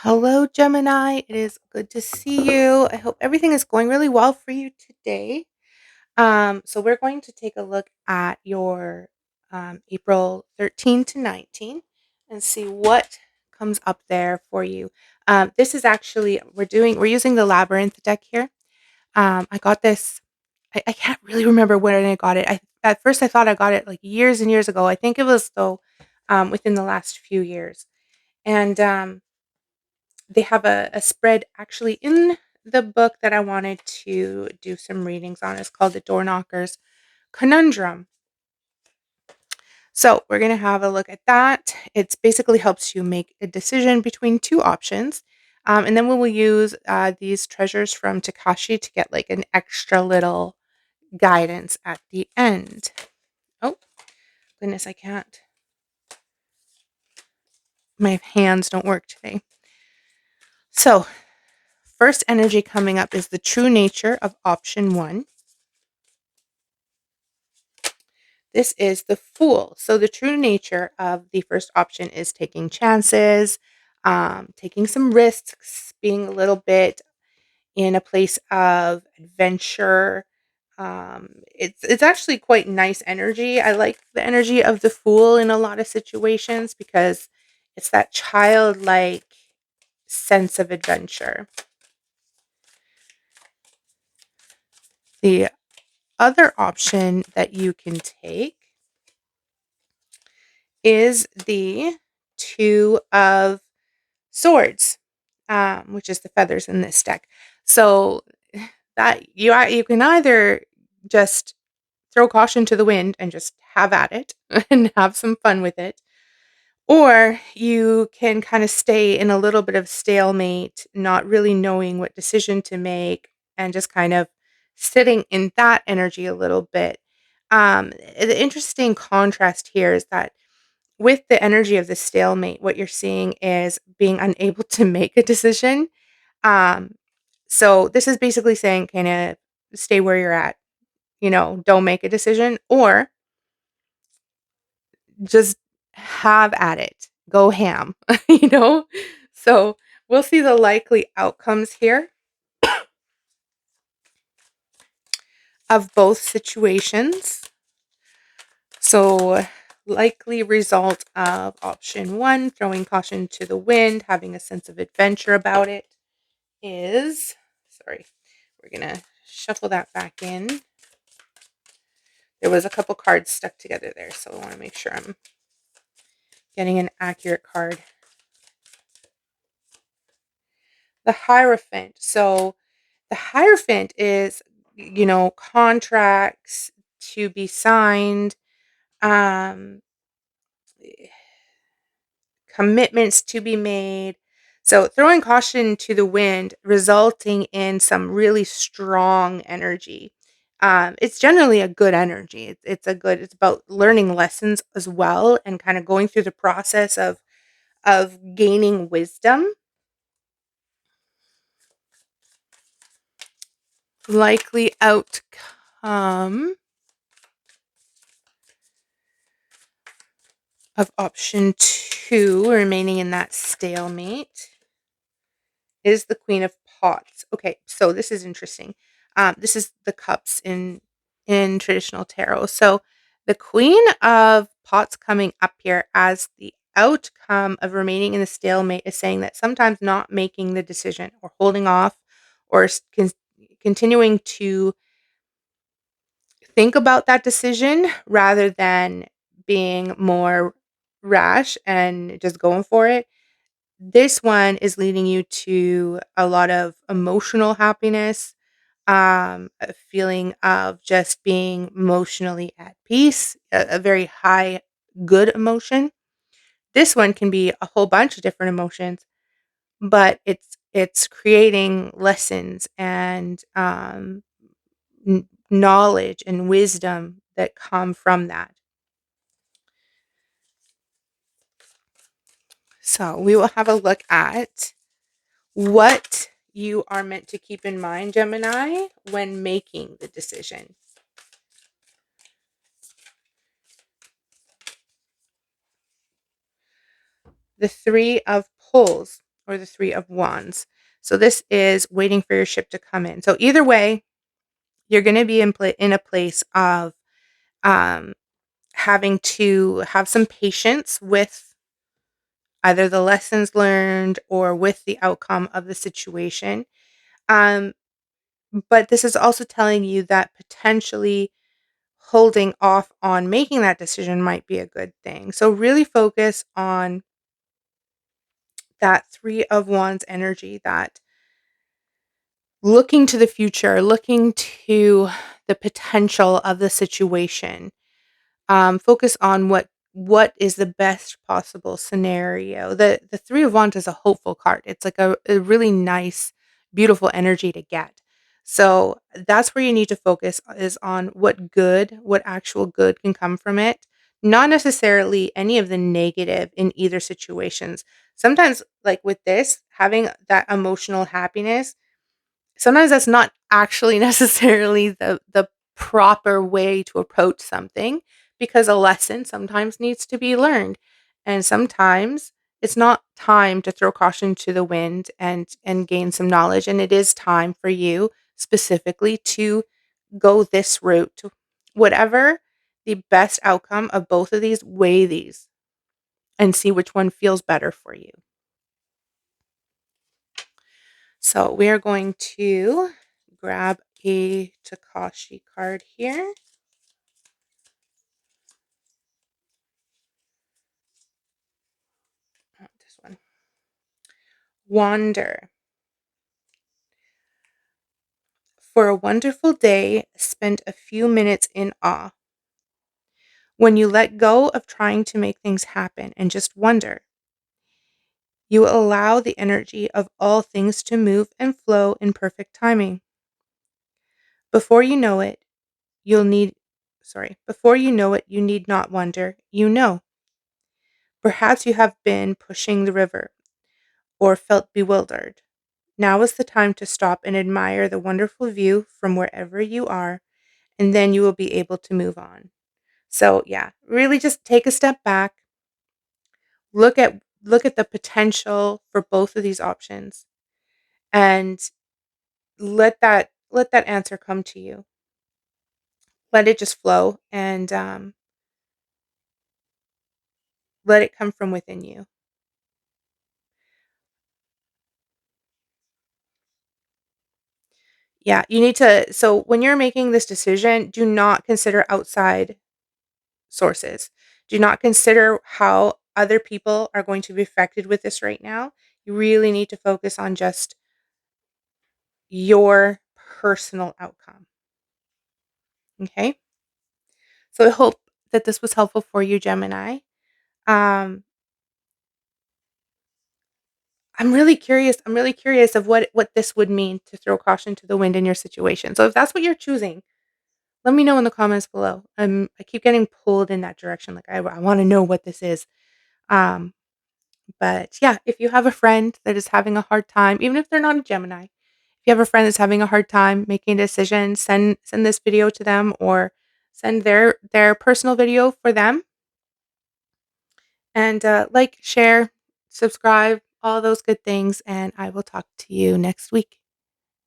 Hello, Gemini. It is good to see you. I hope everything is going really well for you today. So we're going to take a look at your April 13 to 19 and see what comes up there for you. This is actually we're using the labyrinth deck here. I got this. I can't really remember when I got it. At first I thought I got it like years and years ago. I think it was though within the last few years, and they have a spread actually in the book that I wanted to do some readings on. It's called The Door Knocker's Conundrum. So we're going to have a look at that. It basically helps you make a decision between two options. And then we will use these treasures from Takashi to get like an extra little guidance at the end. Oh, goodness, I can't. My hands don't work today. So, first energy coming up is the true nature of option one. This is the Fool. So the true nature of the first option is taking chances, taking some risks, being a little bit in a place of adventure. It's actually quite nice energy. I like the energy of the Fool in a lot of situations because it's that childlike sense of adventure. The other option that you can take is the Two of Swords, which is the feathers in this deck. So that you can either just throw caution to the wind and just have at it and have some fun with it, or you can kind of stay in a little bit of stalemate, not really knowing what decision to make, and just kind of sitting in that energy a little bit. The interesting contrast here is that with the energy of the stalemate, what you're seeing is being unable to make a decision. Um, so this is basically saying kind of stay where you're at, don't make a decision or just have at it. Go ham, you know? So we'll see the likely outcomes here of both situations. So, likely result of option one, throwing caution to the wind, having a sense of adventure about it, is sorry, we're going to shuffle that back in. There was a couple cards stuck together there, so I want to make sure I'm getting an accurate card. The Hierophant. So, the Hierophant is, contracts to be signed, um, commitments to be made. So throwing caution to the wind, resulting in some really strong energy. It's generally a good energy. It's about learning lessons as well and kind of going through the process of gaining wisdom. Likely outcome of option two, remaining in that stalemate, is the Queen of Pots. Okay, so this is interesting. This is the cups in traditional tarot. So the Queen of Pots coming up here as the outcome of remaining in the stalemate is saying that sometimes not making the decision or holding off or continuing to think about that decision rather than being more rash and just going for it. This one is leading you to a lot of emotional happiness, a feeling of just being emotionally at peace, a very high good emotion. This one can be a whole bunch of different emotions, but it's creating lessons and knowledge and wisdom that come from that. So we will have a look at what you are meant to keep in mind, Gemini, when making the decision. The Three of Pulls. or the 3 of Wands. So this is waiting for your ship to come in. So either way, you're gonna be in a place of, um, having to have some patience with either the lessons learned or with the outcome of the situation. Um, but this is also telling you that potentially holding off on making that decision might be a good thing. So really focus on that 3 of Wands energy, that looking to the future, looking to the potential of the situation. Focus on what is the best possible scenario. The 3 of Wands is a hopeful card. It's like a really nice, beautiful energy to get. So that's where you need to focus is on what actual good can come from it. Not necessarily any of the negative in either situations. Sometimes, like with this, having that emotional happiness, sometimes that's not actually necessarily the proper way to approach something, because a lesson sometimes needs to be learned, and sometimes it's not time to throw caution to the wind and gain some knowledge, and it is time for you specifically to go this route. Whatever the best outcome of both of these, weigh these and see which one feels better for you. So we are going to grab a Takashi card here. This one. Wander. For a wonderful day, spend a few minutes in awe. When you let go of trying to make things happen and just wonder, you allow the energy of all things to move and flow in perfect timing. Before you know it, before you know it, you need not wonder, you know. Perhaps you have been pushing the river or felt bewildered. Now is the time to stop and admire the wonderful view from wherever you are, and then you will be able to move on. So, yeah, really just take a step back, look at the potential for both of these options, and let that answer come to you. Let it just flow, and let it come from within you. Yeah, you need to, so when you're making this decision, do not consider outside sources. Do not consider how other people are going to be affected with this right now. You really need to focus on just your personal outcome. Okay. So I hope that this was helpful for you, Gemini. Um, I'm really curious. I'm really curious of what this would mean to throw caution to the wind in your situation. So if that's what you're choosing, let me know in the comments below. I keep getting pulled in that direction. Like I want to know what this is. Um, But yeah, if you have a friend that is having a hard time, even if they're not a Gemini, if you have a friend that's having a hard time making a decision, send this video to them, or send their personal video for them, and like, share, subscribe, all those good things, and I will talk to you next week.